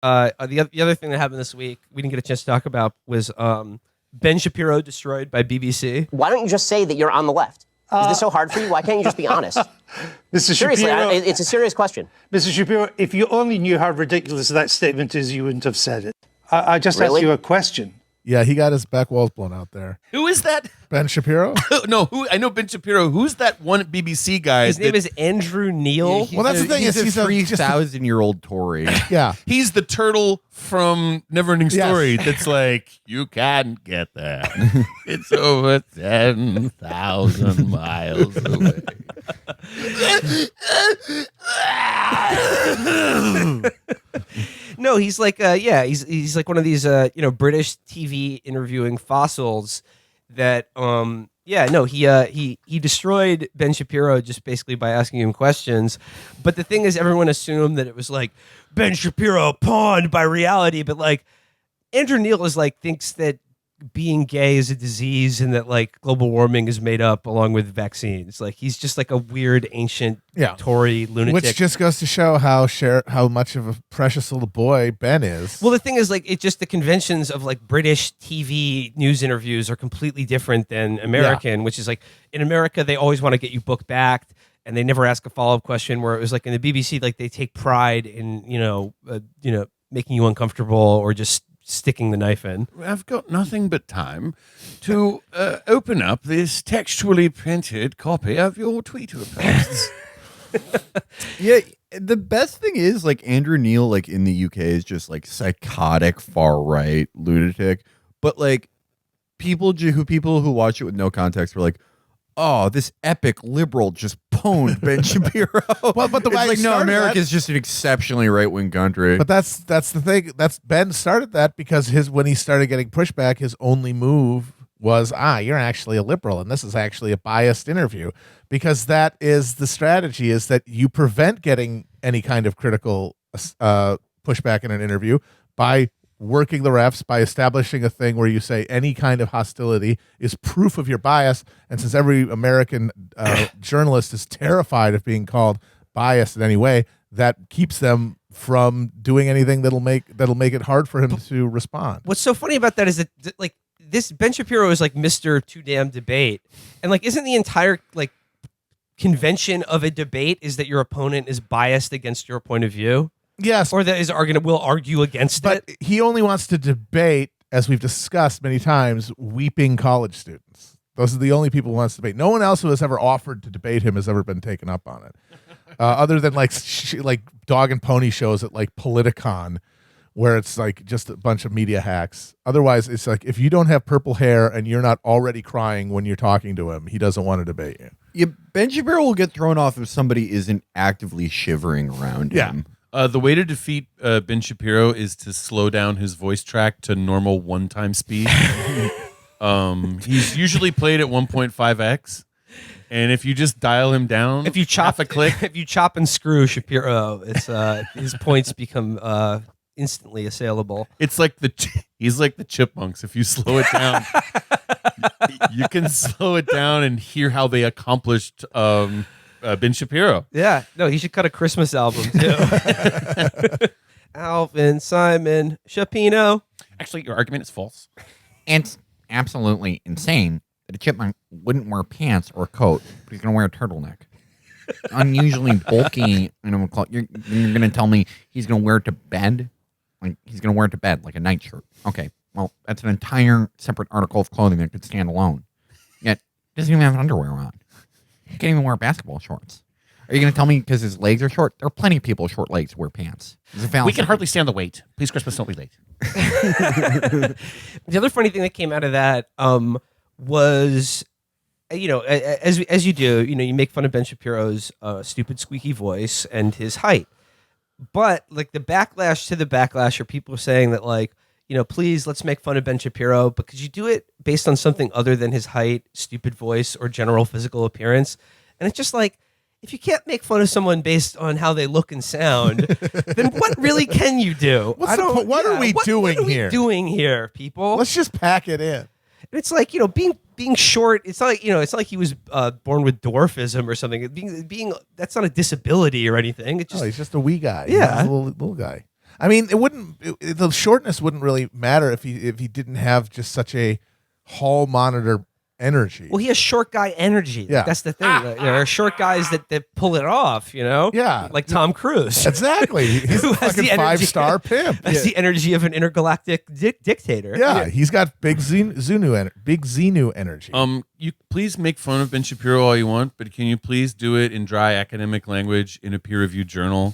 The other thing that happened this week we didn't get a chance to talk about was Ben Shapiro destroyed by BBC. Why don't you just say that you're on the left? Is this so hard for you? Why can't you just be honest? Mr. Seriously, Shapiro, it's a serious question. Mr. Shapiro, if you only knew how ridiculous that statement is, you wouldn't have said it. I just asked you a question. Yeah, he got his back walls blown out there. Who is that? Ben Shapiro? No, I know Ben Shapiro. Who's that one BBC guy? His name is Andrew Neil. Well, that's the thing. He's He's a a 3,000-year-old Tory. Yeah. He's the turtle from Neverending Yes. Story that's like, you can't get there. It's over 10,000 miles away. No, he's like he's like one of these British TV interviewing fossils that he destroyed Ben Shapiro just basically by asking him questions. But the thing is, everyone assumed that it was like Ben Shapiro pawned by reality, but like Andrew Neil is like thinks that being gay is a disease and that like global warming is made up along with vaccines. Like he's just like a weird ancient Tory lunatic. Which just goes to show how much of a precious little boy Ben is. Well, the thing is, like, it's just the conventions of like British TV news interviews are completely different than American, which is like in America they always want to get you book backed and they never ask a follow-up question. Where it was like in the BBC, like they take pride in making you uncomfortable or just sticking the knife in. I've got nothing but time to open up this textually printed copy of your Twitter posts. Yeah, the best thing is like Andrew Neil, like in the UK, is just like psychotic far right lunatic. But like people who watch it with no context were like, oh, this epic liberal just pwned Ben Shapiro. Well, but the it's way like he no, started America's just an exceptionally right wing country. But that's the thing. That's Ben started that because when he started getting pushback, his only move was, you're actually a liberal, and this is actually a biased interview. Because that is the strategy, is that you prevent getting any kind of critical pushback in an interview by working the refs, by establishing a thing where you say any kind of hostility is proof of your bias. And since every American journalist is terrified of being called biased in any way, that keeps them from doing anything that'll make it hard for him to respond. What's so funny about that is that like this Ben Shapiro is like Mr. Too Damn Debate, and like isn't the entire like convention of a debate is that your opponent is biased against your point of view? Yes, or that is will argue against but it. He only wants to debate, as we've discussed many times, weeping college students. Those are the only people who wants to debate. No one else who has ever offered to debate him has ever been taken up on it, other than like dog and pony shows at like Politicon, where it's like just a bunch of media hacks. Otherwise, it's like if you don't have purple hair and you're not already crying when you're talking to him, he doesn't want to debate you. Yeah, Ben Shapiro will get thrown off if somebody isn't actively shivering around him. The way to defeat Ben Shapiro is to slow down his voice track to normal one-time speed. He's usually played at 1.5x, and if you just dial him down, If you chop half a click, if you chop and screw Shapiro, it's his points become instantly assailable. it's like he's like the chipmunks. If you slow it down, you can slow it down and hear how they accomplished Ben Shapiro. Yeah, no, he should cut a Christmas album too. Alvin, Simon, Shapiro. Actually, your argument is false. It's absolutely insane that a chipmunk wouldn't wear pants or a coat, but he's going to wear a turtleneck. Unusually bulky. You're going to tell me he's going to wear it to bed? Like, he's going to wear it to bed like a nightshirt. Okay, well, that's an entire separate article of clothing that could stand alone. Yet, he doesn't even have underwear on. He can't even wear basketball shorts. Are you going to tell me because his legs are short? There are plenty of people with short legs who wear pants. We can hardly stand the wait. Please, Christmas, don't be late. The other funny thing that came out of that was, as you do, you make fun of Ben Shapiro's stupid squeaky voice and his height. But like the backlash to the backlash are people saying that like, please let's make fun of Ben Shapiro, but could you do it based on something other than his height, stupid voice, or general physical appearance? And it's just like, if you can't make fun of someone based on how they look and sound, then what really can you do? What are we doing here, people? Let's just pack it in. And it's like, being short, it's not like he was born with dwarfism or something. Being that's not a disability or anything. It's just he's just a wee guy. Yeah. He's a little guy. I mean, the shortness wouldn't really matter if he didn't have just such a hall monitor energy. Well, he has short guy energy. Yeah. That's the thing. There are short guys that pull it off, Yeah. like Tom Cruise. Exactly. He's Who a has the fucking energy- 5-star pimp. That's the energy of an intergalactic dictator. Yeah, he's got big Xenu energy. You please make fun of Ben Shapiro all you want, but can you please do it in dry academic language in a peer-reviewed journal?